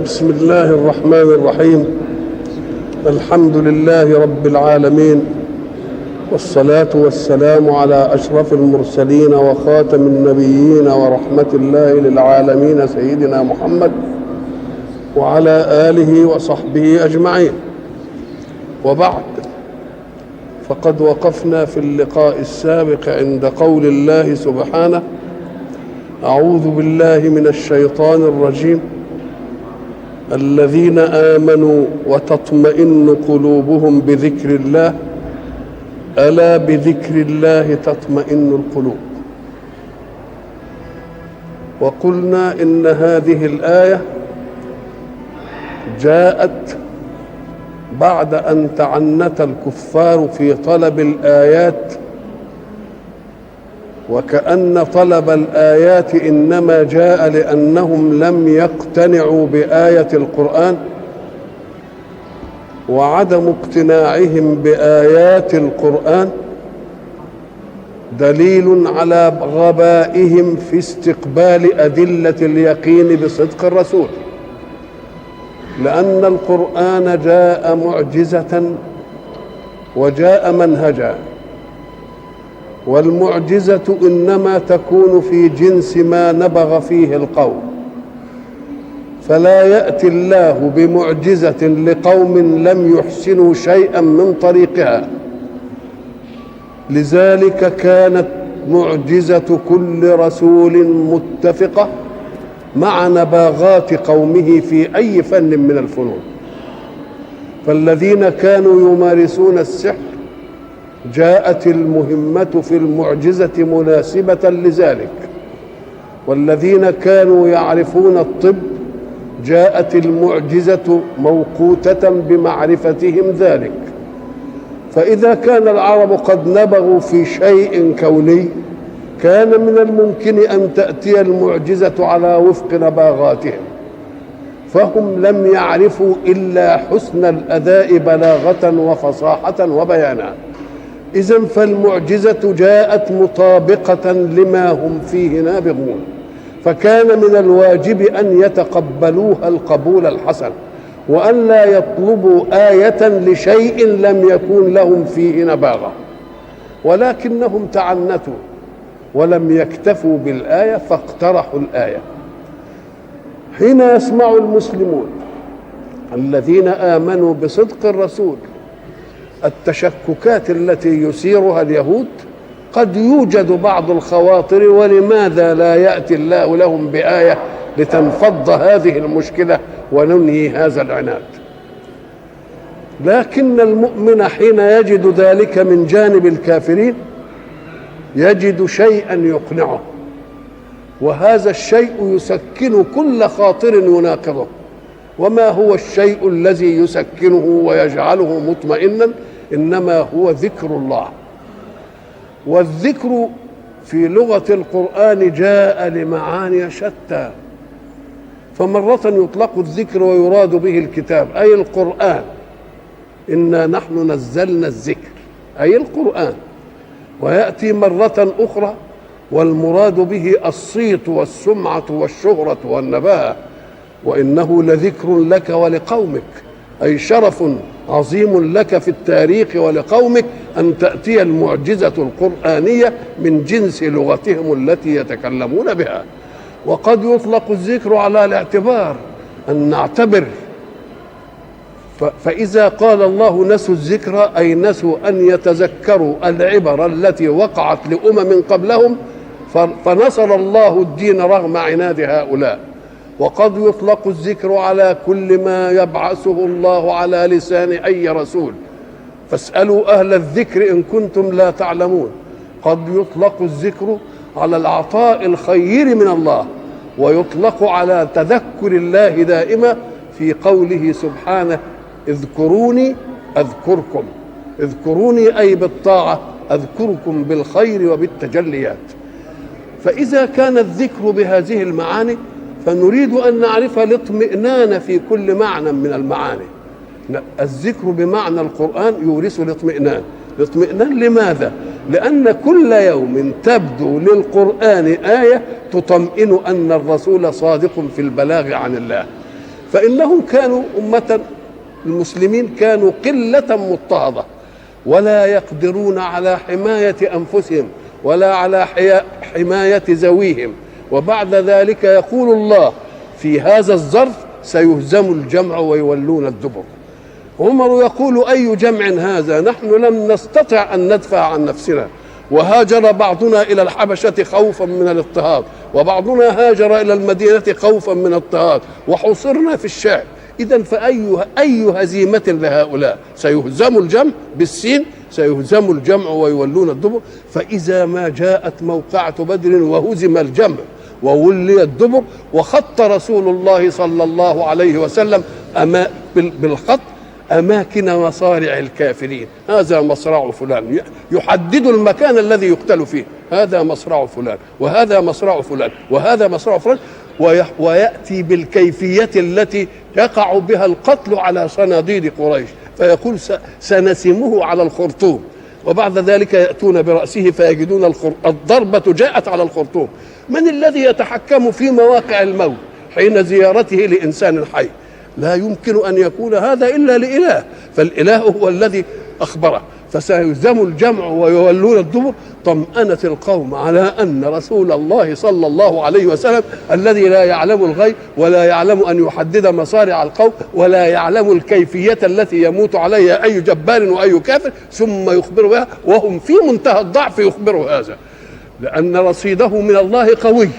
بسم الله الرحمن الرحيم. الحمد لله رب العالمين، والصلاة والسلام على أشرف المرسلين وخاتم النبيين ورحمة الله للعالمين سيدنا محمد وعلى آله وصحبه أجمعين. وبعد، فقد وقفنا في اللقاء السابق عند قول الله سبحانه: أعوذ بالله من الشيطان الرجيم، الذين آمنوا وتطمئن قلوبهم بذكر الله، ألا بذكر الله تطمئن القلوب. وقلنا إن هذه الآية جاءت بعد أن تعنت الكفار في طلب الآيات، وكأن طلب الآيات إنما جاء لأنهم لم يقتنعوا بآية القرآن، وعدم اقتناعهم بآيات القرآن دليل على غبائهم في استقبال أدلة اليقين بصدق الرسول، لأن القرآن جاء معجزة وجاء منهجا، والمعجزة إنما تكون في جنس ما نبغ فيه القوم، فلا يأتي الله بمعجزة لقوم لم يحسنوا شيئا من طريقها. لذلك كانت معجزة كل رسول متفقة مع نباغات قومه في أي فن من الفنون. فالذين كانوا يمارسون السحر جاءت المهمة في المعجزة مناسبة لذلك، والذين كانوا يعرفون الطب جاءت المعجزة موقوتة بمعرفتهم ذلك. فإذا كان العرب قد نبغوا في شيء كوني، كان من الممكن أن تأتي المعجزة على وفق نباغاتهم، فهم لم يعرفوا إلا حسن الأداء بلاغة وفصاحة وبيانا. إذن فالمعجزة جاءت مطابقة لما هم فيه نابغون، فكان من الواجب أن يتقبلوها القبول الحسن، وأن لا يطلبوا آية لشيء لم يكن لهم فيه نباغة. ولكنهم تعنتوا ولم يكتفوا بالآية فاقترحوا الآية. حين يسمع المسلمون الذين آمنوا بصدق الرسول التشككات التي يثيرها اليهود، قد يوجد بعض الخواطر: ولماذا لا يأتي الله لهم بآية لتنفض هذه المشكلة وننهي هذا العناد؟ لكن المؤمن حين يجد ذلك من جانب الكافرين يجد شيئا يقنعه، وهذا الشيء يسكن كل خاطر يناقضه. وما هو الشيء الذي يسكنه ويجعله مطمئنا؟ إنما هو ذكر الله. والذكر في لغة القرآن جاء لمعاني شتى، فمرة يطلق الذكر ويراد به الكتاب أي القرآن، إنا نحن نزلنا الذكر أي القرآن، ويأتي مرة أخرى والمراد به الصيت والسمعة والشهرة والنباهة، وإنه لذكر لك ولقومك، أي شرف عظيم لك في التاريخ ولقومك أن تأتي المعجزة القرآنية من جنس لغتهم التي يتكلمون بها. وقد يطلق الذكر على الاعتبار، أن نعتبر، فإذا قال الله نسوا الذكر أي نسوا أن يتذكروا العبر التي وقعت لأمم قبلهم، فنصر الله الدين رغم عناد هؤلاء. وقد يطلق الذكر على كل ما يبعثه الله على لسان أي رسول، فاسألوا أهل الذكر إن كنتم لا تعلمون. قد يطلق الذكر على العطاء الخير من الله، ويطلق على تذكر الله دائما في قوله سبحانه: اذكروني أذكركم. اذكروني أي بالطاعة، أذكركم بالخير وبالتجليات. فإذا كان الذكر بهذه المعاني فنريد أن نعرف الاطمئنان في كل معنى من المعاني. الذكر بمعنى القرآن يورث الاطمئنان. الاطمئنان لماذا؟ لأن كل يوم تبدو للقرآن آية تطمئن أن الرسول صادق في البلاغ عن الله. فإنهم كانوا أمة، المسلمين كانوا قلة مضطهدة ولا يقدرون على حماية أنفسهم ولا على حماية ذويهم. وبعد ذلك يقول الله في هذا الظرف: سيهزم الجمع ويولون الدبر. عمر يقول: أي جمع هذا؟ نحن لم نستطع أن ندفع عن نفسنا، وهاجر بعضنا إلى الحبشة خوفا من الاضطهاد، وبعضنا هاجر إلى المدينة خوفا من الاضطهاد، وحصرنا في الشعب. إذن فأي هزيمة لهؤلاء؟ سيهزم الجمع بالسين، سيهزم الجمع ويولون الدبر. فإذا ما جاءت موقعة بدر وهزم الجمع وولي الدبر، وخط رسول الله صلى الله عليه وسلم بالخط أماكن مصارع الكافرين. هذا مصرع فلان، يحدد المكان الذي يقتل فيه، هذا مصرع فلان وهذا مصرع فلان وهذا مصرع فلان، ويأتي بالكيفية التي يقع بها القتل على صناديد قريش، فيقول: سنسمه على الخرطوم. وبعد ذلك يأتون برأسه فيجدون الضربة جاءت على الخرطوم. من الذي يتحكم في مواقع الموت حين زيارته لإنسان حي؟ لا يمكن أن يكون هذا إلا لإله، فالإله هو الذي أخبره. فسيهزم الجمع ويولون الدبر. طمأنة القوم على أن رسول الله صلى الله عليه وسلم الذي لا يعلم الغيب ولا يعلم أن يحدد مصارع القوم ولا يعلم الكيفية التي يموت عليها أي جبار وأي كافر، ثم يخبر بها وهم في منتهى الضعف يخبروا هذا، لأن رصيده من الله قوي.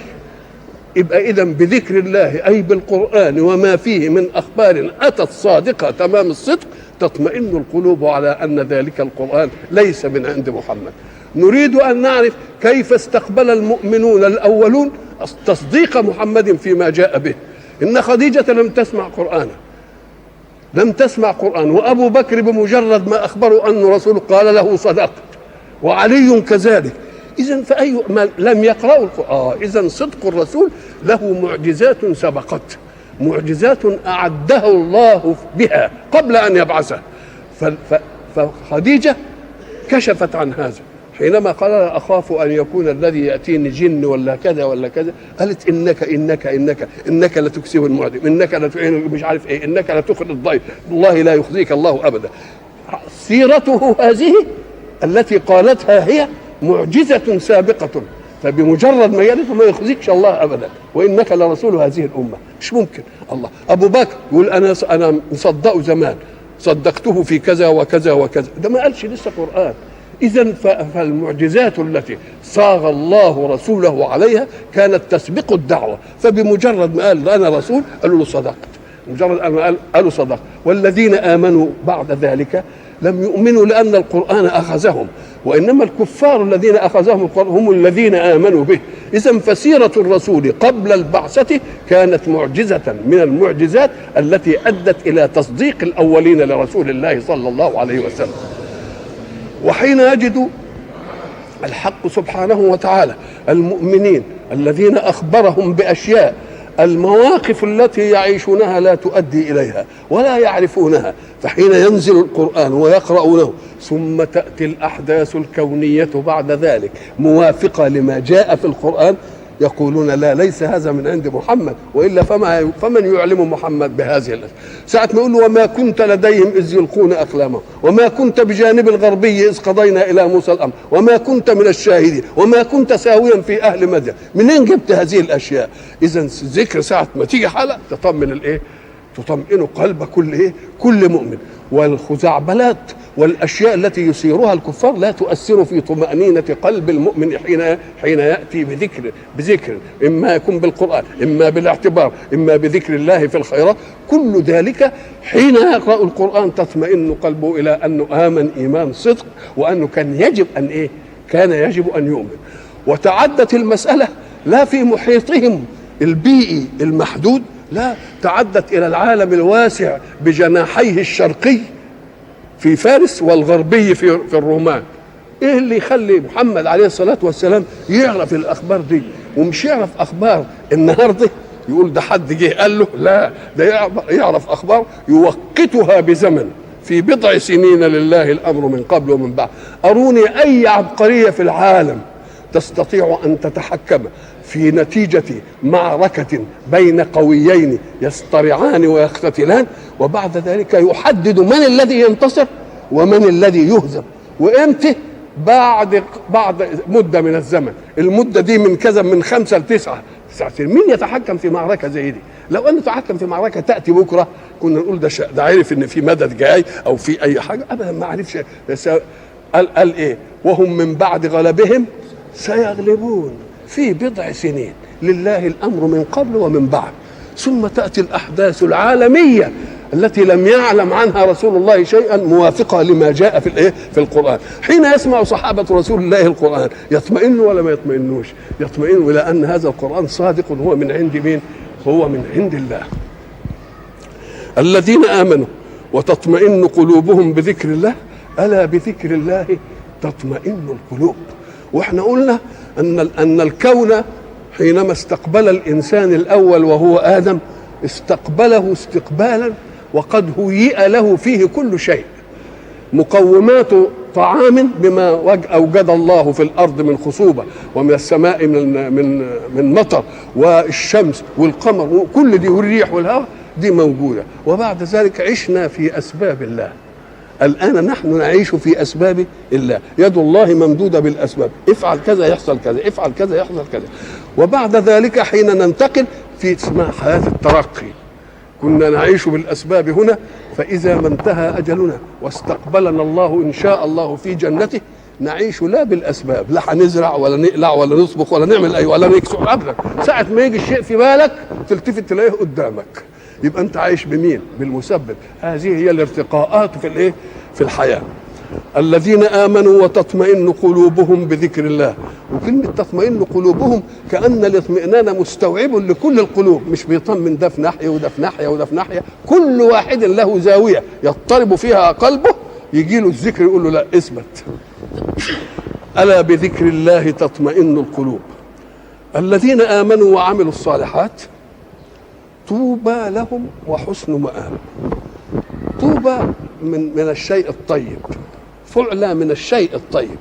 يبقى إذن بذكر الله أي بالقرآن وما فيه من أخبار أتت صادقة تمام الصدق تطمئن القلوب على أن ذلك القرآن ليس من عند محمد. نريد أن نعرف كيف استقبل المؤمنون الأولون تصديق محمد فيما جاء به. إن خديجة لم تسمع قرآنا، لم تسمع قرآن، وأبو بكر بمجرد ما أخبروا أن رسول قال له صدقت، وعلي كذلك. إذن فأي ما لم يقرأوا القرآن. إذن صدق الرسول له معجزات سبقت، معجزات أعدها الله بها قبل أن يبعثه. فخديجة كشفت عن هذا حينما قال: أخاف أن يكون الذي يأتيني جن ولا كذا ولا كذا. قالت: إنك لتكسب المعدم، إنك مش عارف إيه، إنك لتخرج الضيف، والله لا يخزيك الله أبدا. سيرته هذه التي قالتها هي معجزة سابقة، فبمجرد ما يلد ما يخزيكش الله أبدا، وإنك لرسول هذه الأمة. مش ممكن. الله. أبو بكر يقول: أنا مصدقه زمان، صدقته في كذا وكذا وكذا، ده ما قالش لسه قرآن. إذن فالمعجزات التي صاغ الله رسوله عليها كانت تسبق الدعوة، فبمجرد ما قال أنا رسول قالوا له صدقت، مجرد أن قالوا صدق. والذين آمنوا بعد ذلك لم يؤمنوا لأن القرآن أخذهم، وإنما الكفار الذين أخذهم القرآن هم الذين آمنوا به. إذن فسيرة الرسول قبل البعثة كانت معجزة من المعجزات التي أدت إلى تصديق الأولين لرسول الله صلى الله عليه وسلم. وحين يجد الحق سبحانه وتعالى المؤمنين الذين أخبرهم بأشياء المواقف التي يعيشونها لا تؤدي إليها ولا يعرفونها، فحين ينزل القرآن ويقرؤونه ثم تأتي الأحداث الكونية بعد ذلك موافقة لما جاء في القرآن، يقولون: لا، ليس هذا من عند محمد، وإلا فمن يعلم محمد بهذه الأشياء؟ ساعة ما يقول: وما كنت لديهم إذ يلقون أقلامهم، وما كنت بجانب الغربي إذ قضينا إلى موسى الأمر، وما كنت من الشاهدين، وما كنت ساويا في أهل مدين. منين جبت هذه الأشياء؟ إذن ذكر ساعة ما تيجي حلقة تطمن الإيه؟ تطمئن قلب كل مؤمن. والخزعبلات والأشياء التي يسيرها الكفار لا تؤثر في طمأنينة قلب المؤمن حين يأتي بذكر، إما يكون بالقرآن، إما بالاعتبار، إما بذكر الله في الخيرات. كل ذلك حين يقرأ القرآن تطمئن قلبه إلى أنه آمن إيمان صدق، وأنه كان يجب أن يؤمن. وتعدت المسألة لا في محيطهم البيئي المحدود، لا، تعدت إلى العالم الواسع بجناحيه الشرقي في فارس والغربي في الرومان. ايه اللي يخلي محمد عليه الصلاة والسلام يعرف الأخبار دي ومش يعرف أخبار النهارده؟ يقول ده حد جه قال له؟ لا، ده يعرف أخبار يوقتها بزمن، في بضع سنين لله الأمر من قبل ومن بعد. أروني أي عبقرية في العالم تستطيع أن تتحكم في نتيجة معركة بين قويين يصطرعان ويقتتلان، وبعد ذلك يحدد من الذي ينتصر ومن الذي يهزم وامتى. بعد مدة من الزمن، المدة دي من كذا، من 5 ل 9 سنين. مين يتحكم في معركة زي دي؟ لو أنه تحكم في معركة تأتي بكرة كنا نقول ده عارف إن في مدد جاي أو في أي حاجة. أبدا ما عرفش. قال إيه؟ وهم من بعد غلبهم سيغلبون في بضع سنين، لله الأمر من قبل ومن بعد. ثم تأتي الأحداث العالمية التي لم يعلم عنها رسول الله شيئا موافقة لما جاء في القرآن. حين يسمع صحابة رسول الله القرآن يطمئنوا ولا ما يطمئنوش؟ يطمئنوا إلى أن هذا القرآن صادق، هو من عند مين؟ هو من عند الله. الذين آمنوا وتطمئن قلوبهم بذكر الله، ألا بذكر الله تطمئن القلوب. واحنا قلنا أن الكون حينما استقبل الإنسان الأول وهو آدم استقبله استقبالا وقد هيئ له فيه كل شيء، مقومات طعام بما أوجد الله في الأرض من خصوبة، ومن السماء من مطر، والشمس والقمر وكل دي، والريح والهواء دي موجودة. وبعد ذلك عشنا في أسباب الله. الآن نحن نعيش في أسباب الله، يد الله ممدودة بالأسباب، افعل كذا يحصل كذا، افعل كذا يحصل كذا. وبعد ذلك حين ننتقل في اسمها حياة الترقي، كنا نعيش بالأسباب هنا، فإذا ما انتهى أجلنا واستقبلنا الله إن شاء الله في جنته نعيش لا بالأسباب، لا هنزرع ولا نقلع ولا نطبخ ولا نعمل أي ولا نكسر أبدا. ساعة ما يجي الشيء في بالك تلتفت تلاقيه قدامك، يبقى أنت عايش بمين؟ بالمسبب. هذه هي الارتقاءات في الحياة. الذين آمنوا وتطمئن قلوبهم بذكر الله. وكلمة تطمئن قلوبهم كأن الاطمئنان مستوعب لكل القلوب، مش بيطمن ده في ناحية وده في ناحية وده في ناحية، كل واحد له زاوية يضطرب فيها قلبه، يجي له الذكر يقول له لا اثبت. ألا بذكر الله تطمئن القلوب. الذين آمنوا وعملوا الصالحات طوبى لهم وحسن مآب. طوبى من الشيء الطيب، فعلى من الشيء الطيب.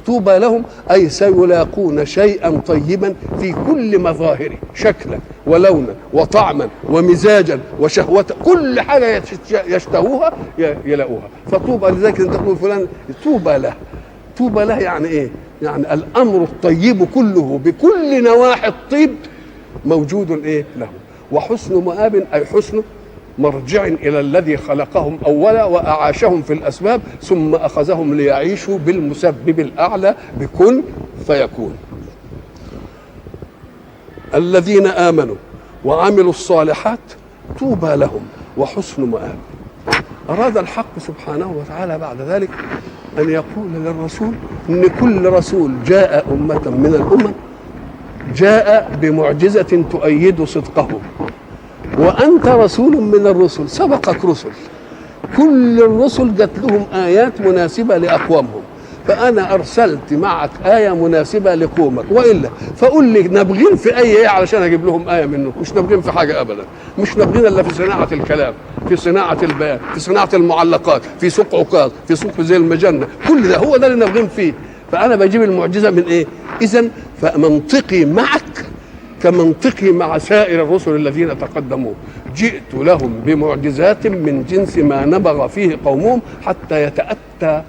طوبى لهم أي سيلاقون شيئا طيبا في كل مظاهره، شكلا ولونا وطعما ومزاجا وشهوة، كل حاجة يشتهوها يلاقوها. فطوبى، لذلك انت تقول فلان طوبى له. طوبى له يعني ايه؟ يعني الأمر الطيب كله بكل نواحي الطيب موجود ايه له. وحسن مآب أي حسن مرجع إلى الذي خلقهم أولا وأعاشهم في الأسباب ثم أخذهم ليعيشوا بالمسبب الأعلى بكن فيكون. الذين آمنوا وعملوا الصالحات طوبى لهم وحسن مآب. أراد الحق سبحانه وتعالى بعد ذلك أن يقول للرسول إن كل رسول جاء أمة من الأمم جاء بمعجزة تؤيد صدقه، وأنت رسول من الرسل، سبقك رسل، كل الرسل جات لهم آيات مناسبة لأقوامهم، فأنا أرسلت معك آية مناسبة لقومك، وإلا فقول لي نبغين في أي إيه علشان أجيب لهم آية منه. مش نبغين في حاجة أبدا، مش نبغين إلا في صناعة الكلام، في صناعة البيان، في صناعة المعلقات، في سوق عكاظ، في سوق زي المجنة، كل ده هو ده اللي نبغين فيه. فأنا بجيب المعجزة من إيه؟ إذن فمنطقي معك كمنطقي مع سائر الرسل الذين تقدموا، جئت لهم بمعجزات من جنس ما نبغ فيه قومهم حتى تتأتى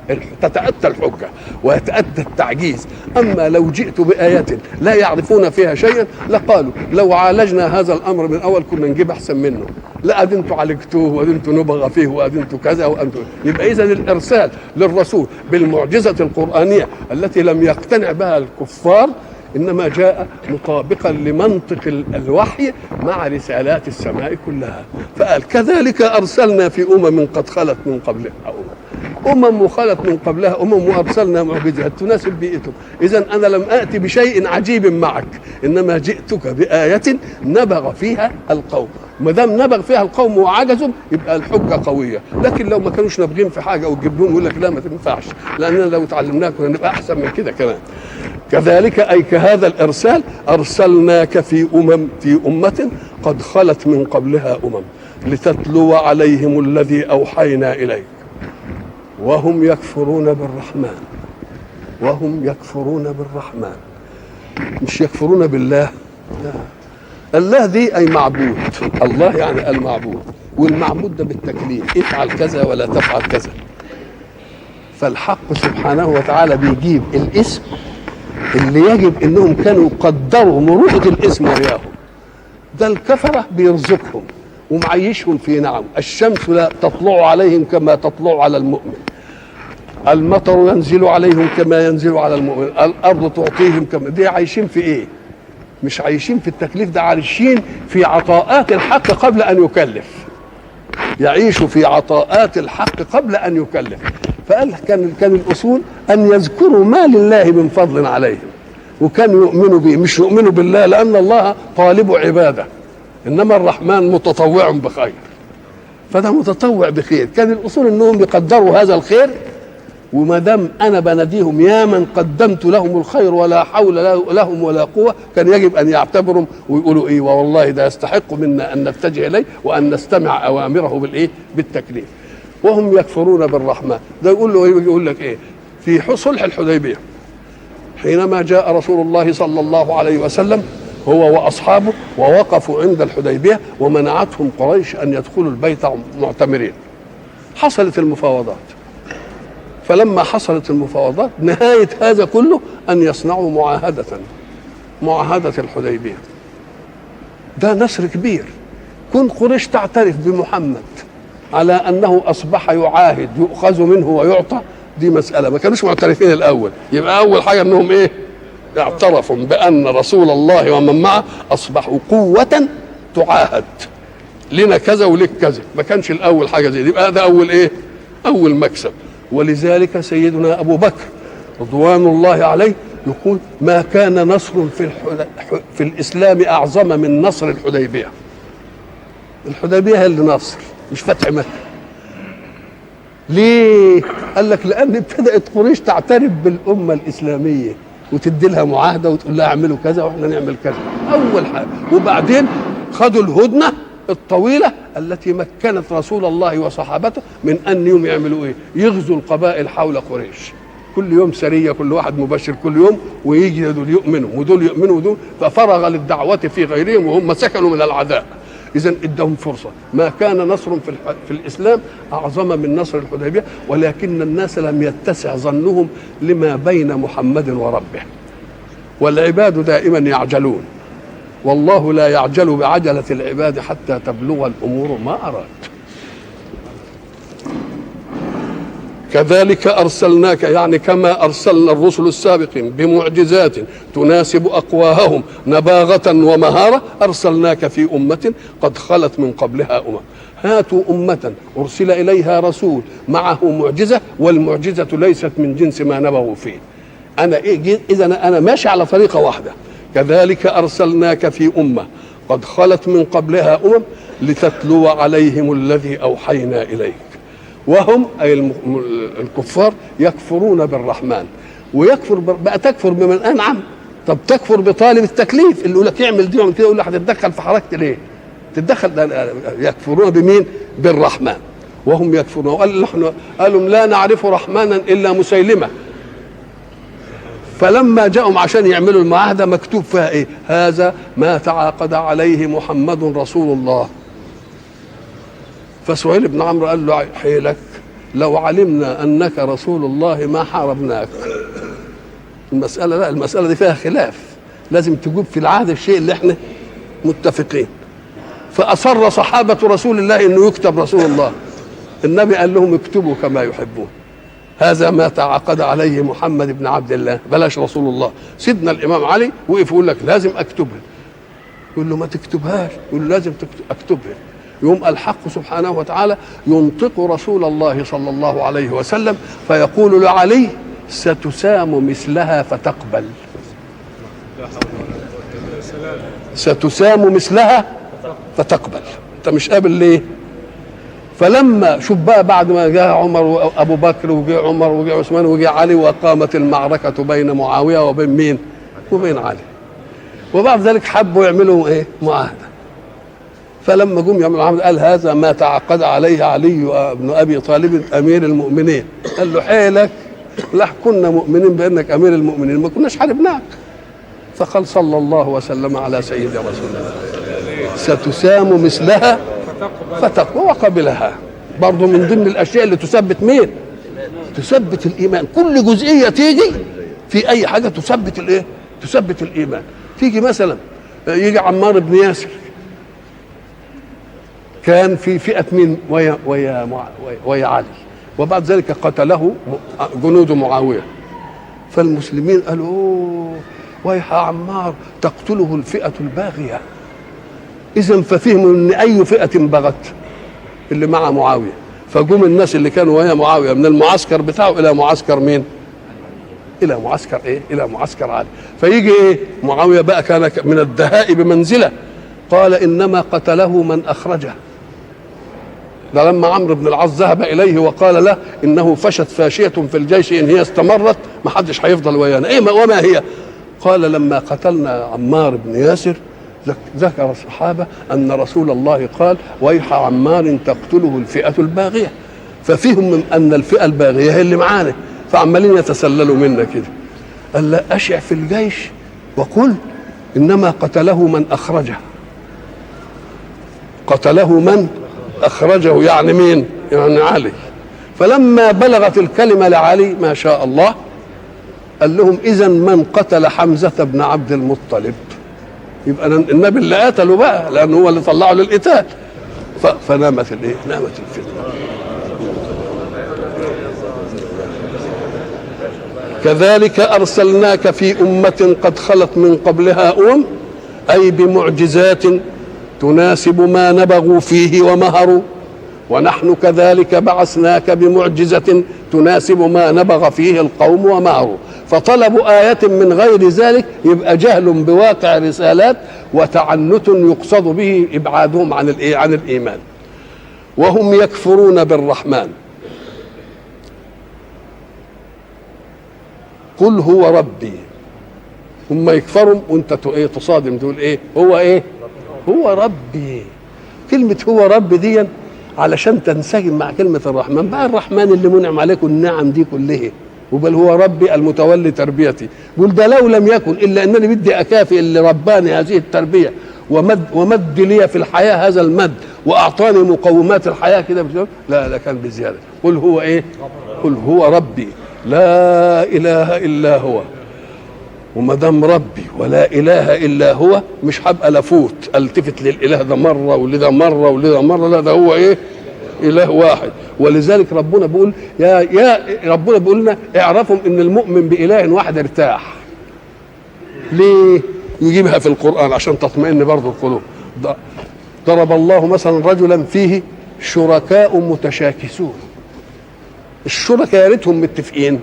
الحجة ويتأتى التعجيز. أما لو جئت بآية لا يعرفون فيها شيئا لقالوا لو عالجنا هذا الأمر من أول كنا نجيب أحسن منه، لا أدنتوا عالجتوه وأدنتوا نبغى فيه وأدنتوا كذا وأنتوا. يبقى إذن الإرسال للرسول بالمعجزة القرآنية التي لم يقتنع بها الكفار إنما جاء مطابقا لمنطق الوحي مع رسالات السماء كلها. فقال كذلك أرسلنا في أمم قد خلت من قبلها أمم وخلت من قبلها أمم وأرسلنا معجزات تناسب بيئتهم. إذن أنا لم آتي بشيء عجيب معك، إنما جئتك بآية نبغ فيها القوم. ما دام نبغ فيها القوم وعجزوا يبقى الحجة قوية. لكن لو ما كانوش نابغين في حاجة وتجيب لهم يقول لك لا ما تنفعش، لأننا لو تعلمناها كنا نبقى أحسن من كده كمان. كذلك أي كهذا الإرسال أرسلناك في أمة قد خلت من قبلها أمم لتتلو عليهم الذي أوحينا إليك وهم يكفرون بالرحمن. وهم يكفرون بالرحمن، مش يكفرون بالله، الله دي أي معبود، الله يعني المعبود، والمعبود ده بالتكليف، افعل كذا ولا تفعل كذا. فالحق سبحانه وتعالى بيجيب الاسم اللي يجب انهم كانوا يقدروا مروءة الاسم وياهم. ده الكفرة بيرزقهم ومعيشهم في نعم، الشمس لا تطلع عليهم كما تطلع على المؤمن، المطر ينزل عليهم كما ينزل على المؤمن، الارض تعطيهم كما. دي عايشين في ايه؟ مش عايشين في التكليف، ده عايشين في عطاءات الحق قبل ان يكلف. يعيش في عطاءات الحق قبل ان يكلف. فقال كان الاصول ان يذكروا ما لله من فضل عليهم، وكانوا يؤمنوا به، مش يؤمنوا بالله لان الله طالب عباده، انما الرحمن متطوع بخير، فده متطوع بخير. كان الاصول انهم يقدروا هذا الخير، وما دام انا بناديهم يا من قدمت لهم الخير ولا حول لهم ولا قوه، كان يجب ان يعتبروا ويقولوا ايه، والله ده يستحق منا ان نتجه اليه وان نستمع اوامره بالايه؟ بالتكليف. وهم يكفرون بالرحمن. ده يقول له ايه؟ يقول لك ايه؟ في صلح الحديبيه حينما جاء رسول الله صلى الله عليه وسلم هو واصحابه ووقفوا عند الحديبيه ومنعتهم قريش ان يدخلوا البيت معتمرين. حصلت المفاوضات، فلما حصلت المفاوضات نهايه هذا كله ان يصنعوا معاهده الحديبيه. ده نصر كبير. كن قريش تعترف بمحمد على انه اصبح يعاهد يؤخذ منه ويعطى، دي مساله ما كانوش معترفين الاول. يبقى اول حاجه انهم ايه؟ اعترفوا بان رسول الله ومن معه اصبحوا قوه تعاهد، لنا كذا ولك كذا. ما كانش الاول حاجه زي دي. يبقى ده اول ايه؟ اول مكسب. ولذلك سيدنا ابو بكر رضوان الله عليه يقول ما كان نصر في الاسلام اعظم من نصر الحديبيه. الحديبيه هي اللي نصر، مش فتح مكه. ليه؟ قال لك لان ابتدات قريش تعترف بالامه الاسلاميه وتدي لها معاهده وتقول لها اعملوا كذا واحنا نعمل كذا، اول حاجه. وبعدين خدوا الهدنه الطويله التي مكنت رسول الله وصحابته من ان يوم يعملوا ايه؟ يغزوا القبائل حول قريش، كل يوم سريه، كل واحد مبشر كل يوم، ويجي دول يؤمنوا ودول يؤمنوا ودول، ففرغ للدعوه في غيرهم وهم سكنوا من العداء. إذا ادهم فرصة. ما كان نصر في الإسلام أعظم من نصر الحديبية، ولكن الناس لم يتسع ظنهم لما بين محمد وربه. والعباد دائما يعجلون، والله لا يعجل بعجلة العباد حتى تبلغ الأمور ما أراد. كذلك أرسلناك، يعني كما أرسلنا الرسل السابقين بمعجزات تناسب أقواهم نباغة ومهارة، أرسلناك في أمة قد خلت من قبلها أمم. هاتوا أمة أرسل إليها رسول معه معجزة، والمعجزة ليست من جنس ما نبغوا فيه. أنا إيه؟ إذا أنا ماشي على طريقة واحدة. كذلك أرسلناك في أمة قد خلت من قبلها أمم لتتلو عليهم الذي أوحينا إليك. وهم أي الكفار يكفرون بالرحمن. ويكفر بقى، تكفر بمن أنعم. طب تكفر بطالب التكليف اللي يقول لك اعمل دي وعمل كده، يقول لك هتتدخل في حركتي ليه؟ تتدخل. يكفرون بمين؟ بالرحمن. وهم يكفرون. قالوا لا نعرف رحمنا إلا مسيلمة. فلما جاءهم عشان يعملوا المعاهدة مكتوب فيها ايه؟ هذا ما تعاقد عليه محمد رسول الله. فسهيل بن عمرو قال له حيلك، لو علمنا انك رسول الله ما حاربناك. المسألة لا، المسألة دي فيها خلاف، لازم تجيب في العهد الشيء اللي احنا متفقين. فأصر صحابة رسول الله انه يكتب رسول الله. النبي قال لهم اكتبوا كما يحبون، هذا ما تعاقد عليه محمد بن عبد الله، بلاش رسول الله. سيدنا الامام علي وقف يقول لك لازم اكتبها. يقول له ما تكتبهاش، يقول له لازم اكتبها. يوم الحق سبحانه وتعالى ينطق رسول الله صلى الله عليه وسلم فيقول لعلي ستسام مثلها فتقبل. ستسام مثلها فتقبل. انت مش قابل ليه؟ فلما شوف بقى بعد ما جاء عمر وابو بكر وجاء عمر وجاء عثمان وجاء علي، وقامت المعركه بين معاويه وبين مين؟ وبين علي. وبعد ذلك حبوا يعملوا ايه؟ معاهده. فلما جم يعملوا معاهده قال هذا ما تعاقد عليه علي بن ابي طالب امير المؤمنين. قال له حيلك، لا كنا مؤمنين بانك امير المؤمنين ما كناش حاربناك. فقال صلى الله وسلم على سيد رسول الله ستسام مثلها فتقوى وقبلها. برضه من ضمن الاشياء اللي تثبت مين؟ تثبت الايمان. كل جزئيه تيجي في اي حاجه تثبت الايه؟ تثبت الايمان. تيجي مثلا يجي عمار بن ياسر كان في فئه من ويا علي، وبعد ذلك قتله جنود معاويه. فالمسلمين قالوا اوه ويح عمار تقتله الفئه الباغيه. اذا ففهموا ان اي فئه بغت اللي مع معاويه، فجم الناس اللي كانوا ويا معاويه من المعسكر بتاعه الى معسكر مين؟ الى معسكر ايه؟ الى معسكر علي. فيجي ايه؟ معاويه بقى كان من الدهاء بمنزله، قال انما قتله من اخرجه. ده لما عمرو بن العاص ذهب اليه وقال له انه فشت فاشيه في الجيش ان هي استمرت ما حدش هيفضل ويانا. ايه وما هي؟ قال لما قتلنا عمار بن ياسر ذكر الصحابه ان رسول الله قال ويح عمار تقتله الفئه الباغيه. ففيهم من ان الفئه الباغيه هي اللي معانا، فعمالين يتسللوا منا كده. قال لا اشع في الجيش وقل انما قتله من اخرجه. قتله من اخرجه يعني مين؟ يعني علي. فلما بلغت الكلمه لعلي ما شاء الله قال لهم اذا من قتل حمزه بن عبد المطلب. يبقى النبي اللي قتله بقى لانه هو اللي طلعه للقتال. فنامت الايه؟ نامت الفتنه. كذلك ارسلناك في امه قد خلت من قبلها اي بمعجزات تناسب ما نبغوا فيه ومهروا، ونحن كذلك بعثناك بمعجزة تناسب ما نبغ فيه القوم ومهروا. فطلبوا آية من غير ذلك يبقى جهل بواقع رسالات وتعنت يقصد به إبعادهم عن عن الإيمان. وهم يكفرون بالرحمن قل هو ربي. هم يكفروا وانت تصادم تقول ايه؟ هو ايه؟ هو ربي. كلمة هو ربي دي علشان تنسجم مع كلمة الرحمن. بقى الرحمن اللي منعم عليكم النعم دي كلها، وبل هو ربي المتولي تربيتي. قل ده لو لم يكن إلا أنني بدي أكافئ اللي رباني هذه التربية ومد لي في الحياة هذا المد وأعطاني مقومات الحياة كده، لا كان بزيادة. قل هو إيه؟ قل هو ربي لا إله إلا هو. وما دام ربي ولا اله الا هو مش هبقى لفوت التفت للاله ده مره ولده مره ولده مره، لا ده هو ايه؟ اله واحد. ولذلك ربنا بيقول يا ربنا بيقول لنا اعرفوا ان المؤمن باله واحد ارتاح. ليه؟ يجيبها في القران عشان تطمئن برضه القلوب. ضرب الله مثلا رجلا فيه شركاء متشاكسون. الشركاء يا ريتهم متفقين،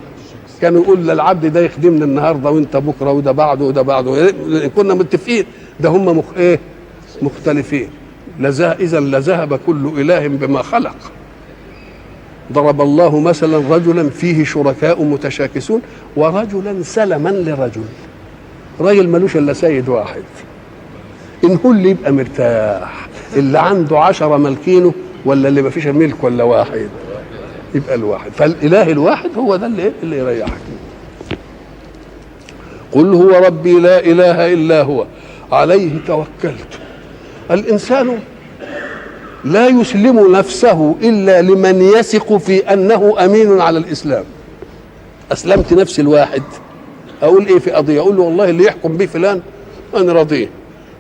كانوا يقول للعبد ده يخدمنا النهارده وانت بكره وده بعده وده بعده، كنا متفقين. ده هم مختلفين. اذا لذهب كل اله بما خلق. ضرب الله مثلا رجلا فيه شركاء متشاكسون ورجلا سلما لرجل. راجل ملوش الا سيد واحد، ان هو اللي يبقى مرتاح، اللي عنده 10 ملكينه ولا اللي ما فيش ملك ولا واحد؟ يبقى الواحد. فالاله الواحد هو ده اللي يريحك. قل هو ربي لا اله الا هو عليه توكلت. الانسان لا يسلم نفسه الا لمن يثق في انه امين على الاسلام. اسلمت نفسي الواحد اقول ايه في قضيه؟ اقول له والله اللي يحكم به فلان انا راضيه.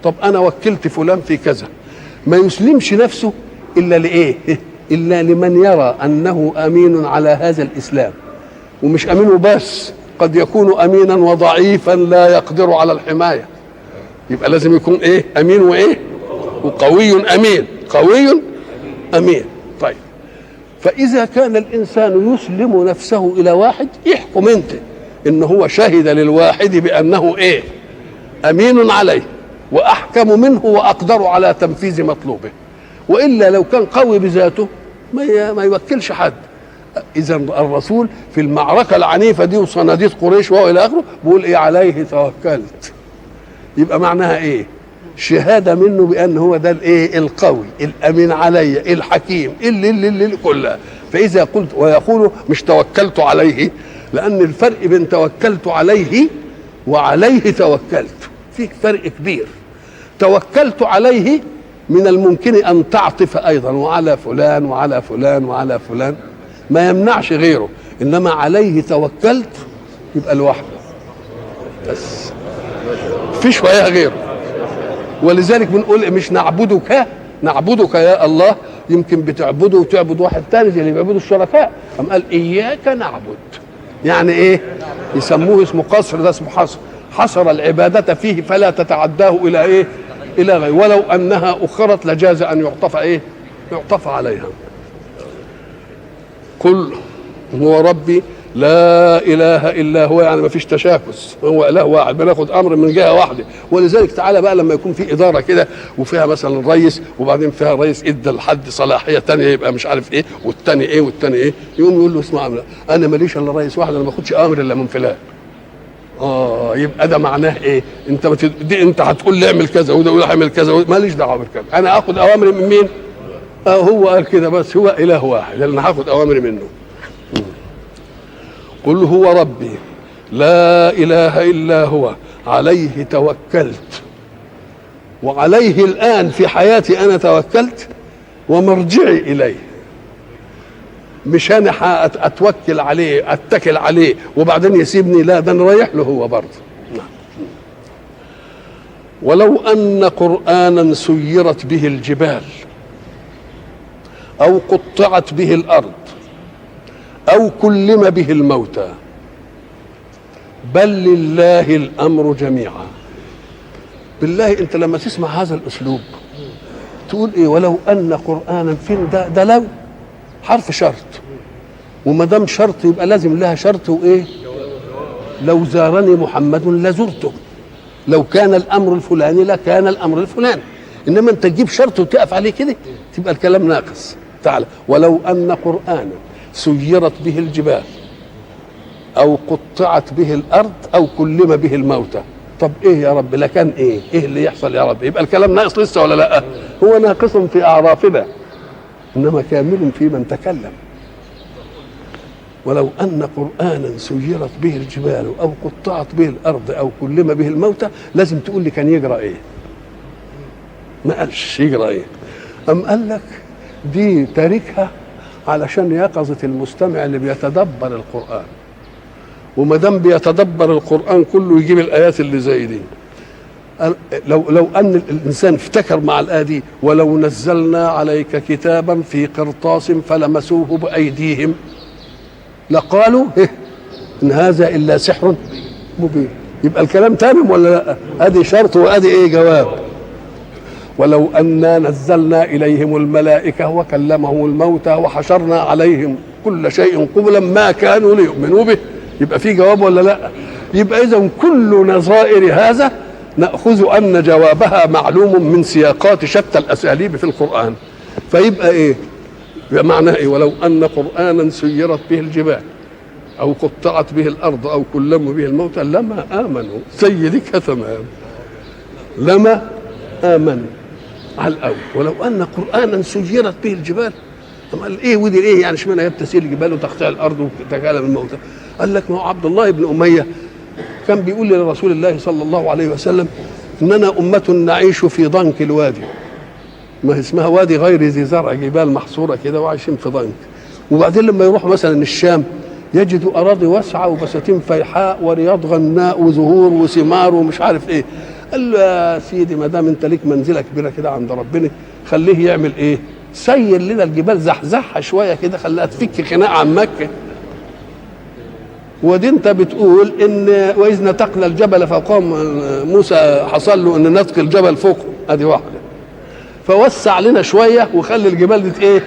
طب انا وكلت فلان في كذا. ما يسلمش نفسه الا لايه؟ إلا لمن يرى أنه أمين على هذا الإسلام. ومش أمين بس، قد يكون أمينا وضعيفا لا يقدر على الحماية. يبقى لازم يكون إيه؟ أمين وإيه؟ وقوي أمين. قوي أمين. طيب فإذا كان الإنسان يسلم نفسه إلى واحد، يحكم أنت إن هو شهد للواحد بأنه إيه؟ أمين عليه وأحكم منه وأقدر على تنفيذ مطلوبه. والا لو كان قوي بذاته ما يوكلش حد. اذا الرسول في المعركه العنيفه دي وصناديد قريش وهو الى اخره بيقول ايه؟ عليه توكلت. يبقى معناها ايه؟ شهاده منه بان هو ده الايه؟ القوي الامين علي الحكيم اللي كلها. فاذا قلت ويقول مش توكلت عليه، لان الفرق بين توكلت عليه وعليه توكلت، فيه فرق كبير. توكلت عليه من الممكن أن تعطف أيضا وعلى فلان وعلى فلان وعلى فلان، ما يمنعش غيره، إنما عليه توكلت يبقى لوحده بس، فيش وياه غيره. ولذلك بنقول مش نعبدك يا الله، يمكن بتعبده وتعبد واحد تاني زي اللي بيعبدوا الشركاء. أم قال إياك نعبد، يعني إيه؟ يسموه اسمه قصر، ده اسمه حصر العبادة فيه فلا تتعداه إلى إيه؟ إلى غيره، ولو أنها أخرت لجاز أن يعطف إيه؟ يعطف عليها. قل هو ربي لا اله الا هو، يعني ما فيش تشاكس، هو اله واحد، بناخد امر من جهه واحده. ولذلك تعالى بقى لما يكون في اداره كده وفيها مثلا رئيس، وبعدين فيها رئيس ادى لحد صلاحيه تانية يبقى مش عارف ايه، والتاني ايه والتاني ايه، يقوم يقول له اسمع انا ماليش الا رئيس واحد، انا ما باخدش امر الا من فلان. يبقى ده معناه ايه؟ انت هتقول لي اعمل كذا وده يقول اعمل كذا، ماليش دعوه بالكذا، انا اخد اوامر من مين؟ هو قال كده بس، هو اله واحد اللي انا هاخد اوامر منه. قل هو ربي لا اله الا هو عليه توكلت، وعليه الان في حياتي انا توكلت، ومرجعي اليه. مش انا اتوكل عليه اتكل عليه وبعدين يسيبني، لا، ده انا رايح له هو برضه. ولو ان قرانا سيرت به الجبال او قطعت به الارض او كلم به الموتى بل لله الامر جميعا. بالله انت لما تسمع هذا الاسلوب تقول ايه؟ ولو ان قرانا، فين ده لو حرف شرط، وما دام شرط يبقى لازم لها شرط وايه؟ لو زارني محمد لزرته، لو كان الامر الفلاني لكان الامر الفلاني. انما انت تجيب شرط وتقف عليه كده تبقى الكلام ناقص. تعالى ولو ان قرانا سيرت به الجبال او قطعت به الارض او كلم به الموتى، طب ايه يا رب لكان ايه اللي يحصل يا رب؟ يبقى الكلام ناقص لسه ولا لا؟ هو ناقص في اعرافنا انما كامل في من تكلم. ولو ان قرانا سيرت به الجبال او قطعت به الارض او كلم به الموتى، لازم تقول لي كان يجرى ايه؟ ما قالش يجرى ايه. ام قال لك دي تاركها علشان يقظة المستمع اللي بيتدبر القرآن، وما دام بيتدبر القرآن كله يجيب الآيات اللي زي دي. لو أن الإنسان افتكر مع الآية دي ولو نزلنا عليك كتابا في قرطاس فلمسوه بأيديهم لقالوا إن هذا إلا سحر مبين، يبقى الكلام تمام ولا لا؟ أدي شرط وأدي إيه جواب. ولو أنا نزلنا إليهم الملائكة وكلمهم الموتى وحشرنا عليهم كل شيء قبلا ما كانوا ليؤمنوا به، يبقى في جواب ولا لا؟ يبقى إذن كل نظائر هذا نأخذ أن جوابها معلوم من سياقات شتى الأساليب في القرآن. فيبقى إيه؟ يبقى معناه إيه؟ ولو أن قرآنا سيرت به الجبال أو قطعت به الأرض أو كلموا به الموتى لما آمنوا، سيدك تمام، لما آمنوا على الأول. ولو أن قرآنا سيرت به الجبال، طب قال إيه ودي إيه يعني؟ اشمعنى هي تسير الجبال وتقطع الأرض وتكلم الموتى؟ قال لك ما هو عبد الله بن أمية كان بيقول لرسول الله صلى الله عليه وسلم إننا أمة نعيش في ضنك الوادي، ما اسمها وادي غير ذي زرع، جبال محصورة كده وعايشين في ضنك. وبعدين لما يروحوا مثلا الشام يجدوا أراضي واسعة وبساتين فيحاء ورياض غناء وزهور وثمار ومش عارف إيه. قال له يا سيدي ما دام انت ليك منزله كبيره كده عند ربنا، خليه يعمل ايه؟ سير لنا الجبال، زحزحها شويه كده، خليها تفك خناق عن مكه. ودي انت بتقول ان واذ نتقنا الجبل فوقهم، موسى حصل له ان نتقي الجبل فوقه، ادي واحده. فوسع لنا شويه وخلي الجبال دي ايه؟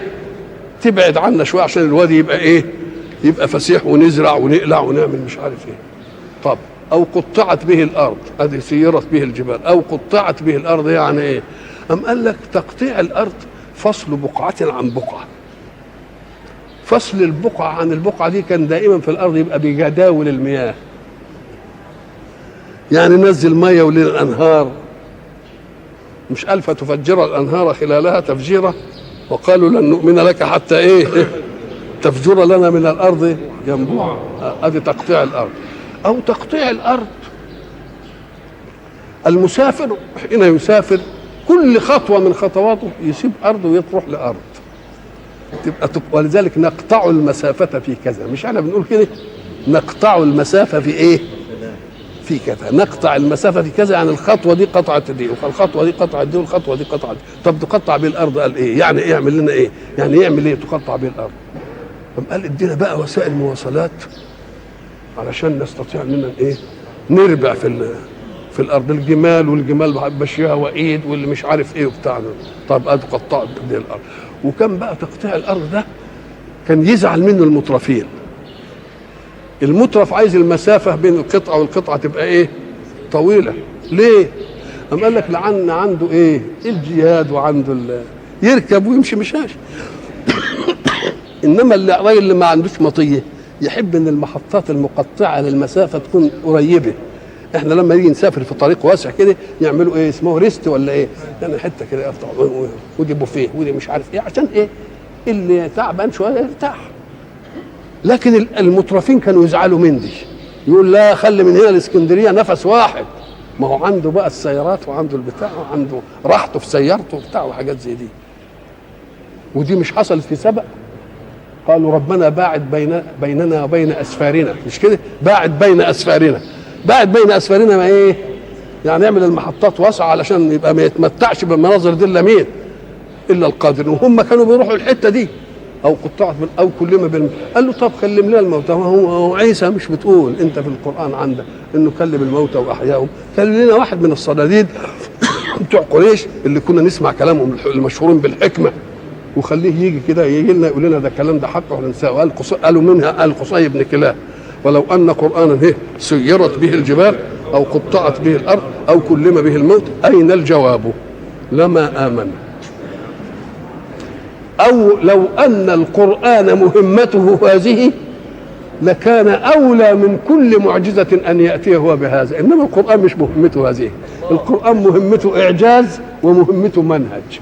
تبعد عنا شويه عشان الوادي يبقى ايه؟ يبقى فسيح ونزرع ونقلع ونعمل مش عارف ايه. طب او قطعت به الارض، ادي سيرت به الجبال او قطعت به الارض يعني ايه؟ ام قال لك تقطيع الارض فصل بقعه عن بقعه. فصل البقعه عن البقعه دي كان دائما في الارض يبقى بجداول المياه، يعني نزل ميه وللانهار، مش قال فتفجر الانهار خلالها تفجيرا وقالوا لن نؤمن لك حتى ايه تفجر لنا من الارض ينبوعا. ادي تقطيع الارض. او تقطيع الارض المسافر حين يسافر كل خطوة من خطواته يسيب أرضه ويروح لأرض، ولذلك نقطع المسافة في كذا، مش احنا بنقول كده نقطع المسافة في ايه؟ في كذا، نقطع المسافة في كذا، يعني الخطوة دي قطعت دي والخطوة دي قطعت دي والخطوة دي قطعت دي. طب تقطع بيه الأرض قال ايه؟ يعني ايه يعمل لنا ايه؟ يعني يعمل ايه تقطع بيه الأرض؟ طب قال ادينا بقى وسائل مواصلات علشان نستطيع اننا ايه؟ نربع في الارض، الجمال والجمال ماشيها وايد واللي مش عارف ايه وبتاع. طب ادي قطعت دي الارض. وكان بقى تقطيع الارض ده كان يزعل منه المترفين. المترف عايز المسافه بين القطعه والقطعه تبقى ايه؟ طويله. ليه؟ قام قال لك لعن عنده ايه؟ الجياد وعنده يركب ويمشي مشاش. انما الراجل اللي ما عندوش مطيه يحب ان المحطات المقطعه للمسافه تكون قريبه. احنا لما نيجي نسافر في طريق واسع كده يعملوا ايه؟ اسمه ريست ولا ايه؟ يعني حته كده يقطع ودي بوفيه ودي مش عارف ايه، عشان ايه؟ اللي تعبان شويه يرتاح. لكن المترفين كانوا يزعلوا من دي، يقول لا خلي من هنا الاسكندريه نفس واحد. ما هو عنده بقى السيارات وعنده البتاع وعنده راحته في سيارته وبتاع وحاجات زي دي. ودي مش حصلت في سبق؟ قالوا ربنا باعد بيننا وبين اسفارنا، مش كده؟ باعد بين اسفارنا. باعد بين اسفارنا ما ايه؟ يعني يعمل المحطات واسعه علشان يبقى ما يتمتعش بالمناظر دي الا مين؟ الا القادر. وهم كانوا بيروحوا الحته دي او قطعت او كلمه قال له طب كلم لنا الموتى. هو عيسى مش بتقول انت في القران عندك انه كلم الموتى واحياهم؟ كلم لنا واحد من الصناديد بتوع قريش اللي كنا نسمع كلامهم المشهورين بالحكمه، وخليه يجي كده يجي لنا يقول لنا ده الكلام ده حق ولا نساه. قالوا منها قال قصي بن كلاب ولو ان قرانا سيرت به الجبال او قطعت به الارض او كلم به الموت اين الجواب؟ لما امن. او لو ان القران مهمته هذه لكان اولى من كل معجزه ان ياتيه هو بهذا. انما القران مش مهمته هذه، القران مهمته اعجاز ومهمته منهج،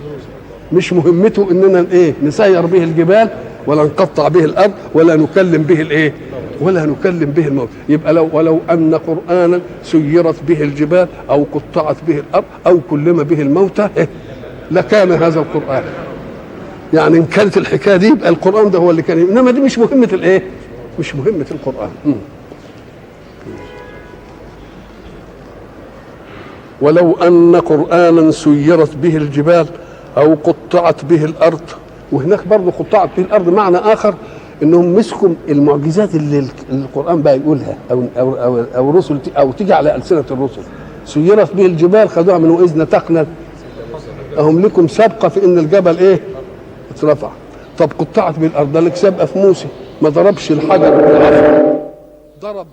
مش مهمته اننا ايه؟ نسير به الجبال ولا نقطع به الارض ولا نكلم به الايه؟ ولا نكلم به الموت. يبقى ولو ان قرانا سيرت به الجبال او قطعت به الارض او كلم به الموتى لكان هذا القران. يعني ان كانت الحكايه دي يبقى القران ده هو اللي كان، انما دي مش مهمه الايه؟ مش مهمه القران. ولو ان قرانا سيرت به الجبال او قطعت به الارض. وهناك برضه قطعت به الارض معنى اخر، انهم مسكوا المعجزات اللي القران بقى يقولها او رسل او تيجي على السنه الرسل. سيرت به الجبال خدوها من واذ نتقنا اهم لكم سابقه في ان الجبل ايه؟ اترفع. طب قطعت به الارض لك سابقه في موسى ما ضربش الحجر بالعصا، ضرب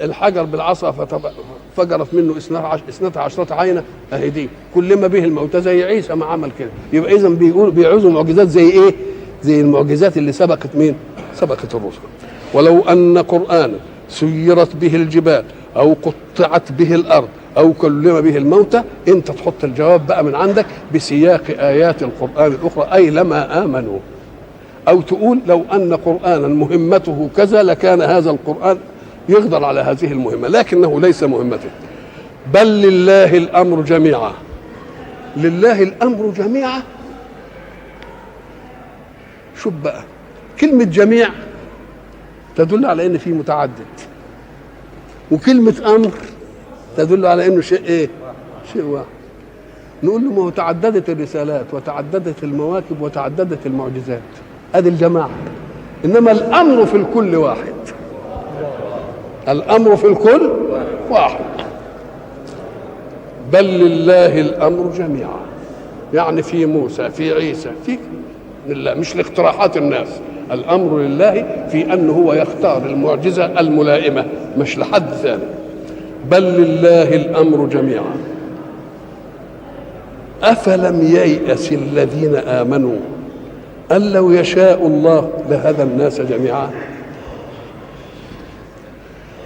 الحجر بالعصا فجرت منه 12 عينه اهي دي كلما به الموتى زي عيسى ما عمل كده. يبقى اذا بيعوزوا معجزات زي ايه؟ زي المعجزات اللي سبقت مين؟ سبقت الرسل. ولو ان قرانا سيرت به الجبال او قطعت به الارض او كلم به الموتى، انت تحط الجواب بقى من عندك بسياق ايات القران الاخرى اي لما امنوا. او تقول لو ان قرانا مهمته كذا لكان هذا القران يقدر على هذه المهمه، لكنه ليس مهمته. بل لله الامر جميعا. لله الامر جميعا. شوف بقى كلمه جميع تدل على ان في متعدد، وكلمه امر تدل على انه شيء ايه؟ شيء واحد. نقول له ما هو تعددت الرسالات وتعددت المواكب وتعددت المعجزات، ادي الجماعه. انما الامر في الكل واحد. الامر في الكل واحد. بل لله الامر جميعا، يعني في موسى في عيسى في لله، مش لاقتراحات الناس. الامر لله في انه هو يختار المعجزه الملائمه مش لحد ثاني. بل لله الامر جميعا. افلم ييأس الذين امنوا ان لو يشاء الله لهدى الناس جميعا.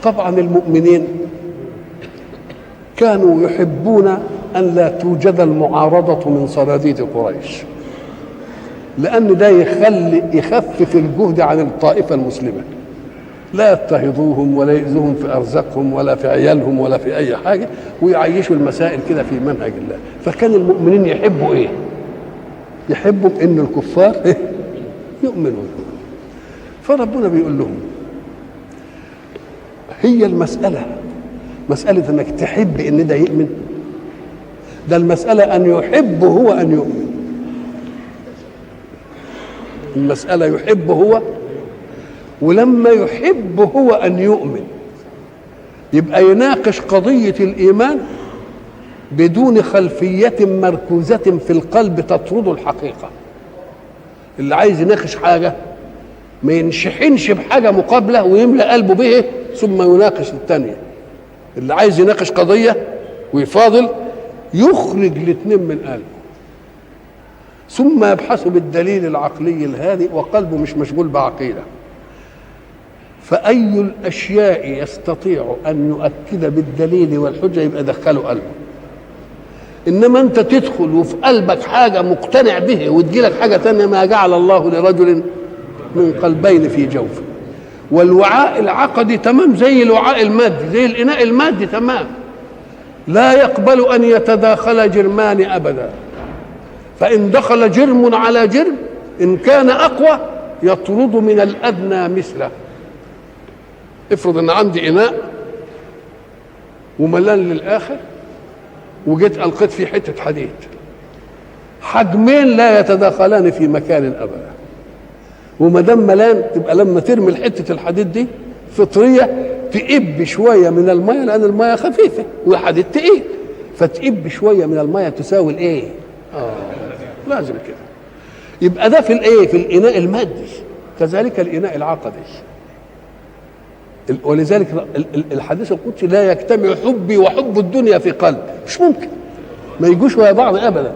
طبعا المؤمنين كانوا يحبون ان لا توجد المعارضه من صناديد قريش، لان ده يخفف الجهد عن الطائفه المسلمه. لا يضطهدوهم ولا يؤذوهم في ارزاقهم ولا في عيالهم ولا في اي حاجه، ويعيشوا المسائل كده في منهج الله. فكان المؤمنين يحبوا ايه؟ يحبوا ان الكفار يؤمنوا. فربنا بيقول لهم هي المساله مساله انك تحب ان ده يؤمن، ده المساله ان يحب هو ان يؤمن. المساله يحب هو، ولما يحب هو أن يؤمن يبقى يناقش قضية الإيمان بدون خلفية مركوزة في القلب تطرد الحقيقة. اللي عايز يناقش حاجة ما ينشحنش بحاجة مقابلة ويملأ قلبه به ثم يناقش الثانية. اللي عايز يناقش قضية ويفاضل يخرج الاثنين من قلبه ثم يبحث بالدليل العقلي الهادئ وقلبه مش مشغول بعقيدة. فأي الأشياء يستطيع أن يؤكد بالدليل والحجة يبقى دخله قلبه. إنما أنت تدخل وفي قلبك حاجة مقتنع به وتجيلك حاجة تانية، ما جعل الله لرجل من قلبين في جوفه. والوعاء العقدي تمام زي الوعاء المادي، زي الإناء المادي تمام، لا يقبل أن يتداخل جرمان أبدا. فإن دخل جرم على جرم إن كان أقوى يطرد من الأدنى مثله. افرض ان عندي اناء وملان للاخر وجيت القيت فيه حته حديد، حجمين لا يتداخلان في مكان ابدا، وما دام ملان تبقى لما ترمي حته الحديد دي فطريه تقب شويه من الميه، لان الميه خفيفه والحديد تقيل، فتقب شويه من الميه تساوي الايه؟ لازم كده. يبقى ده في الايه؟ في الاناء المادي. كذلك الاناء العقدي. ولذلك الحديث القدسي لا يجتمع حبي وحب الدنيا في قلب، مش ممكن، ما يجوش ويا بعض ابدا.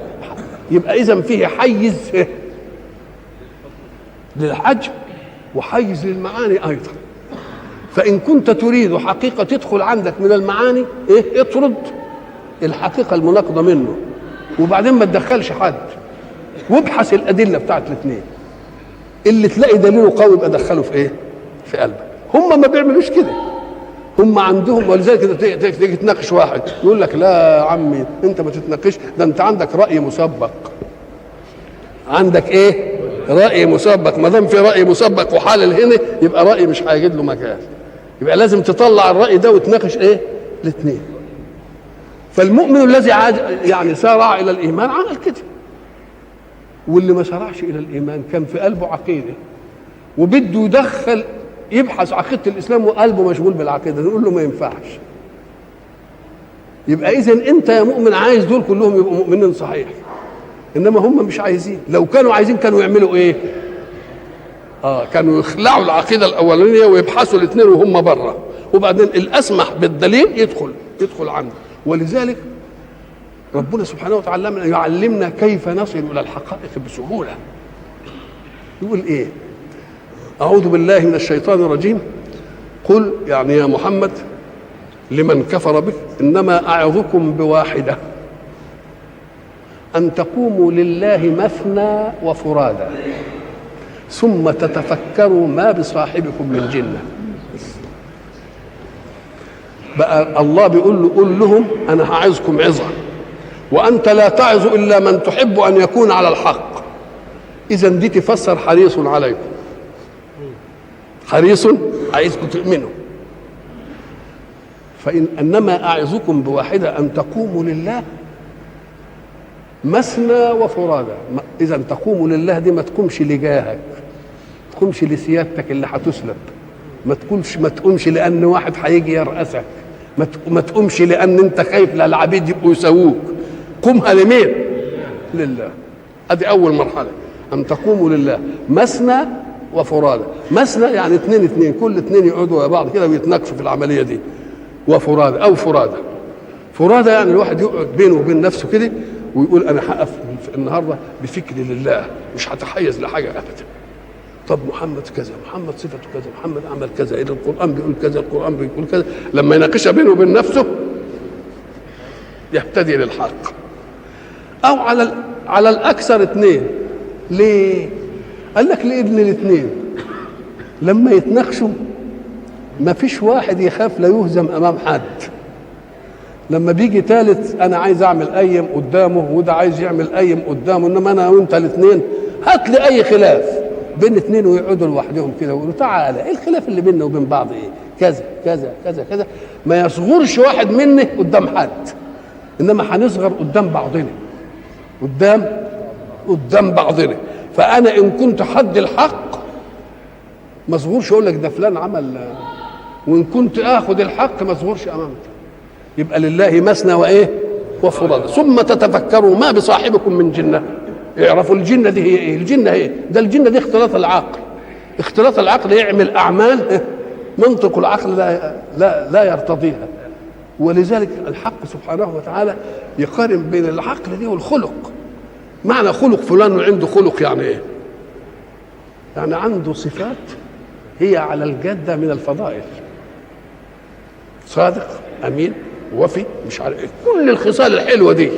يبقى اذا فيه حيز للحجم وحيز للمعاني ايضا. فان كنت تريد حقيقه تدخل عندك من المعاني ايه؟ اطرد الحقيقه المناقضه منه، وبعدين ما تدخلش حد، وابحث الادله بتاعت الاثنين. اللي تلاقي دليله قوي يبقى دخله في ايه؟ في قلبك. هم ما بيعملوش كده، هم عندهم. ولذلك تيجي تناقش واحد يقول لك لا يا عمي انت ما تتناقش، ده انت عندك راي مسبق. عندك ايه؟ راي مسبق. ما دام في راي مسبق وحالل هنا يبقى راي مش هيجد له مكان، يبقى لازم تطلع الراي ده وتناقش ايه؟ الاثنين. فالمؤمن الذي يعني سارع الى الايمان عمل كده، واللي ما سارعش الى الايمان كان في قلبه عقيده وبده يدخل يبحث عقيده الاسلام وقلبه مشغول بالعقيده، نقول له ما ينفعش. يبقى اذا انت يا مؤمن عايز دول كلهم يبقوا مؤمنين صحيح، انما هم مش عايزين. لو كانوا عايزين كانوا يعملوا ايه؟ كانوا يخلعوا العقيده الاولانيه ويبحثوا الاثنين وهم بره، وبعدين الاسمح بالدليل يدخل عنه. ولذلك ربنا سبحانه وتعالى يعلمنا كيف نصل الى الحقائق بسهوله. يقول ايه؟ أعوذ بالله من الشيطان الرجيم. قل يعني يا محمد لمن كفر بك إنما أعظكم بواحدة أن تقوموا لله مثنى وفرادا ثم تتفكروا ما بصاحبكم من جنة. بقى الله بيقول له قل لهم أنا هعظكم عظة، وأنت لا تعظ إلا من تحب أن يكون على الحق. إذن دي تفسر حريص عليكم، حريص عايزكم تؤمنوا. فإن أنما أعظكم بواحدة أن تقوموا لله مثنى وفرادا. إذا تقوموا لله دي ما تقومش لجاهك، ما تقومش لسيادتك اللي هتسلب، ما تقومش لأن واحد هيجي يرأسك، ما تقومش لأن أنت خايف لا العبيد يبقوا يسووك. قومها لمين؟ لله. أدي أول مرحلة، أن تقوموا لله مثنى وفرادى. مثنى يعني اثنين، كل اثنين يقعدوا مع بعض كده ويتناقشوا في العمليه دي. وفرادى او فرادى يعني الواحد يقعد بينه وبين نفسه كده ويقول انا هقف النهارده بفكري لله، مش هتحيز لحاجه ابدا. طب محمد كذا، محمد صفته كذا، محمد عمل كذا، اذا القران بيقول كذا، القران بيقول كذا. لما يناقشها بينه وبين نفسه يهتدي للحق. او على الاكثر اثنين. ليه؟ قال لك لان الاثنين لما يتناقشوا ما فيش واحد يخاف لا يهزم امام حد. لما بيجي ثالث انا عايز اعمل قيم قدامه وده عايز يعمل قيم قدامه، انما انا وانت الاثنين هات لي اي خلاف بين اثنين ويقعدوا لوحدهم كده ويقولوا تعالى ايه الخلاف اللي بيننا وبين بعض ايه؟ كذا كذا كذا كذا. ما يصغرش واحد مني قدام حد، انما هنصغر قدام بعضنا، قدام بعضنا. فانا ان كنت حد الحق ما اصغرش اقول لك ده فلان عمل، وان كنت اخذ الحق ما اصغرش امامك. يبقى لله مثنى وايه وفرادى، ثم تتفكروا ما بصاحبكم من جنه. اعرفوا الجنه دي هي ايه؟ الجنه هي ده، الجنه دي اختلاط العقل. اختلاط العقل يعمل اعمال منطق العقل لا يرتضيها. ولذلك الحق سبحانه وتعالى يقارن بين العقل دي والخلق. معنى خلق فلان عنده خلق يعني ايه؟ يعني عنده صفات هي على الجاده من الفضائل، صادق امين وفي مش عارف ايه، كل الخصال الحلوه دي.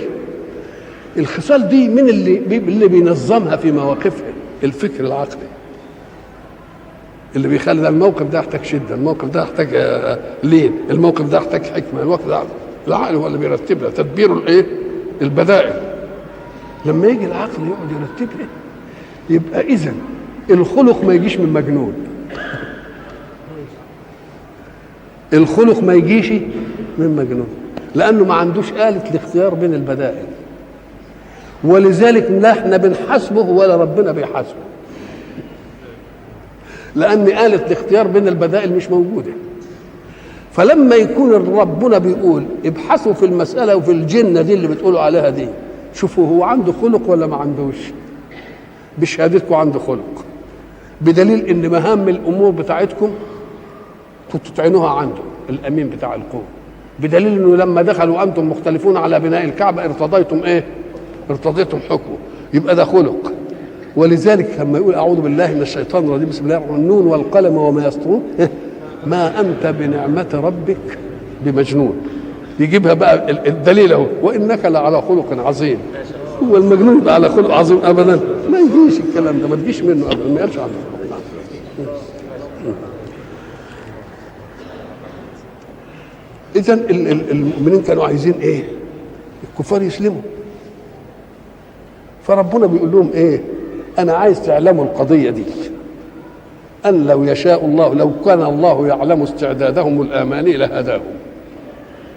الخصال دي من اللي بينظمها في مواقفها؟ الفكر العقلي اللي بيخلي ده الموقف ده يحتاج شده، الموقف ده يحتاج لين، الموقف ده يحتاج حكمه، الموقف ده العقل هو اللي بيرتب لها تدبير الايه؟ البدائل. لما يجي العقل يقعد يرتب لها يبقى اذا الخلق ما يجيش من مجنون، الخلق ما يجيش من مجنون، لانه ما عندوش آلة الاختيار بين البدائل. ولذلك لا احنا بنحاسبه ولا ربنا بيحاسبه، لان آلة الاختيار بين البدائل مش موجوده. فلما يكون ربنا بيقول ابحثوا في المسألة وفي الجنة دي اللي بتقولوا عليها دي، شوفوا هو عنده خلق ولا ما عندوش. بشهادتكم عنده خلق، بدليل ان مهام الامور بتاعتكم تطعنوها عنده الامين بتاع القوم، بدليل انه لما دخلوا انتم مختلفون على بناء الكعبه ارتضيتم ايه؟ ارتضيتم حكمه، يبقى ده خلق. ولذلك لما يقول اعوذ بالله من الشيطان الرجيم بسم الله الرحمن الرحيم النون والقلم وما يسطرون ما انت بنعمه ربك بمجنون، يجيبها بقى الدليل اهو وانك لعلى خلق عظيم. هو المجنون يبقى على خلق عظيم ابدا؟ ما يجيش الكلام ده، ما تجيش منه ابدا، ما يقالش عنه. اذا المؤمنين كانوا عايزين ايه؟ الكفار يسلموا. فربنا بيقول لهم ايه؟ انا عايز تعلموا القضيه دي، ان لو يشاء الله، لو كان الله يعلم استعدادهم الاماني لهداهم.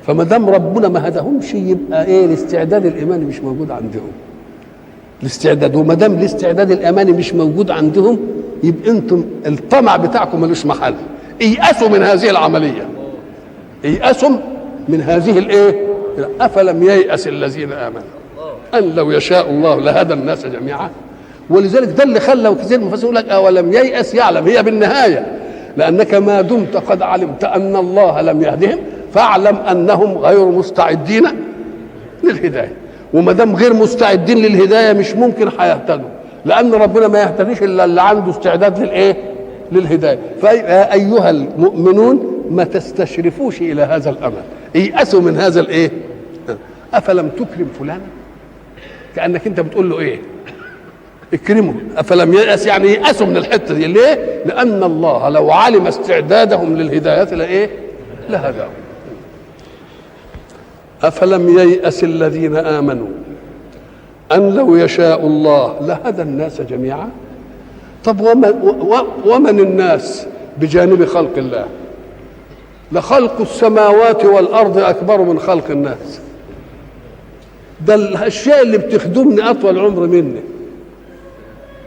فما دام ربنا ما هداهمش يبقى ايه؟ الاستعداد الايماني مش موجود عندهم. الاستعداد، وما دام الاستعداد الاماني مش موجود عندهم يبقى انتم الطمع بتاعكم ملوش محل. ايأسوا من هذه العمليه، ايأسوا من هذه الايه؟ افلم ييأس الذين امنوا ان لو يشاء الله لهدى الناس جميعا. ولذلك ده اللي خلى كثير من المفسرين يقول لك اولم ييأس يعلم، هي بالنهايه، لانك ما دمت قد علمت ان الله لم يهدهم فاعلم انهم غير مستعدين للهدايه. وما دام غير مستعدين للهدايه مش ممكن هيهتدوا، لان ربنا ما يهتديش الا اللي عنده استعداد للايه؟ للهدايه. فايها المؤمنون ما تستشرفوش الى هذا الامل، ييأسوا من هذا الايه؟ افلم تكرم فلانا، كانك انت بتقول له ايه؟ اكرمه. افلم ييأس يعني ييأسوا من الحته دي. ليه؟ لان الله لو علم استعدادهم للهدايه لايه؟ لهداهم. افلم ييأس الذين امنوا ان لو يشاء الله لهدى الناس جميعا. طب ومن الناس بجانب خلق الله؟ لخلق السماوات والارض اكبر من خلق الناس. ده الاشياء اللي بتخدمني اطول عمر مني.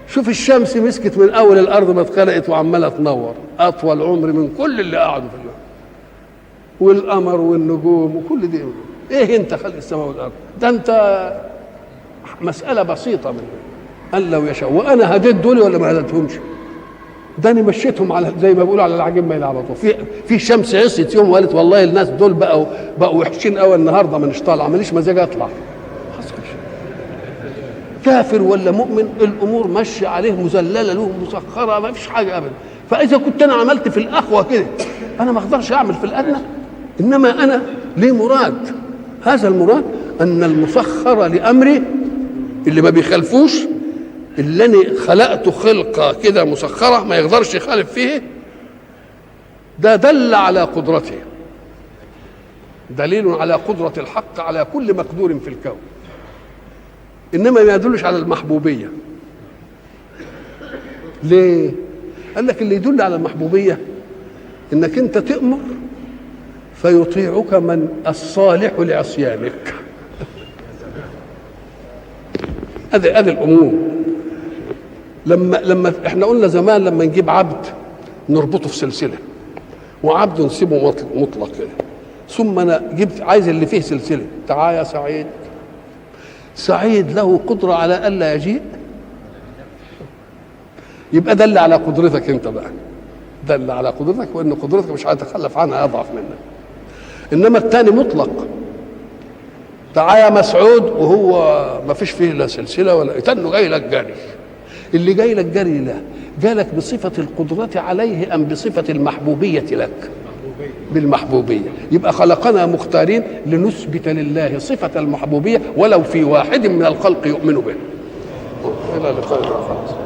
شوف الشمس مسكت من اول الارض ما اتخلقت وعماله تنور، اطول عمر من كل اللي قعدوا في الارض. والقمر والنجوم وكل دي ايه؟ انت خلق السماء والارض ده انت مساله بسيطه من ان لو يشاء. وانا هديت دول ولا ما هديتهمش؟ ده انا مشيتهم على زي ما بيقولوا على العجين ما يلعبطوا. في شمس عصت يوم وقالت والله الناس دول بقوا وحشين قوي النهارده ما نش طالع، ماليش مزاج اطلع. كافر ولا مؤمن الامور ماشيه عليه مذلله له مسخره، ما فيش حاجه ابدا. فاذا كنت انا عملت في الاخوه كده انا ما اقدرش اعمل في الادنى. انما انا ليه مراد، هذا المراد ان المسخر لامري اللي ما بيخالفوش، اللي انا خلقته خلقه كده مسخره ما يقدرش يخالف فيه، ده دل على قدرته، دليل على قدرة الحق على كل مقدور في الكون. إنما ما يدلش على المحبوبية. ليه؟ قال لك اللي يدل على المحبوبية إنك أنت تأمر فيطيعك من الصالح لعصيانك. هذه الأمور. لما احنا قلنا زمان لما نجيب عبد نربطه في سلسلة، وعبد نسيبه مطلق كده، ثم انا جبت عايز اللي فيه سلسله، تعال يا سعيد. سعيد له قدره على الا يجيء، يبقى دل على قدرتك انت بقى، دل على قدرتك، وان قدرتك مش هتتخلف عنها، يضعف منك. انما الثاني مطلق، تعال يا مسعود، وهو ما فيش فيه لا سلسله ولا يتنه جاي لك جري. اللي جاي لك جري لا جالك بصفه القدره عليه ام بصفه المحبوبيه لك؟ بالمحبوبية. يبقى خلقنا مختارين لنثبت لله صفة المحبوبية ولو في واحد من الخلق يؤمن به. إلى لقاء آخر.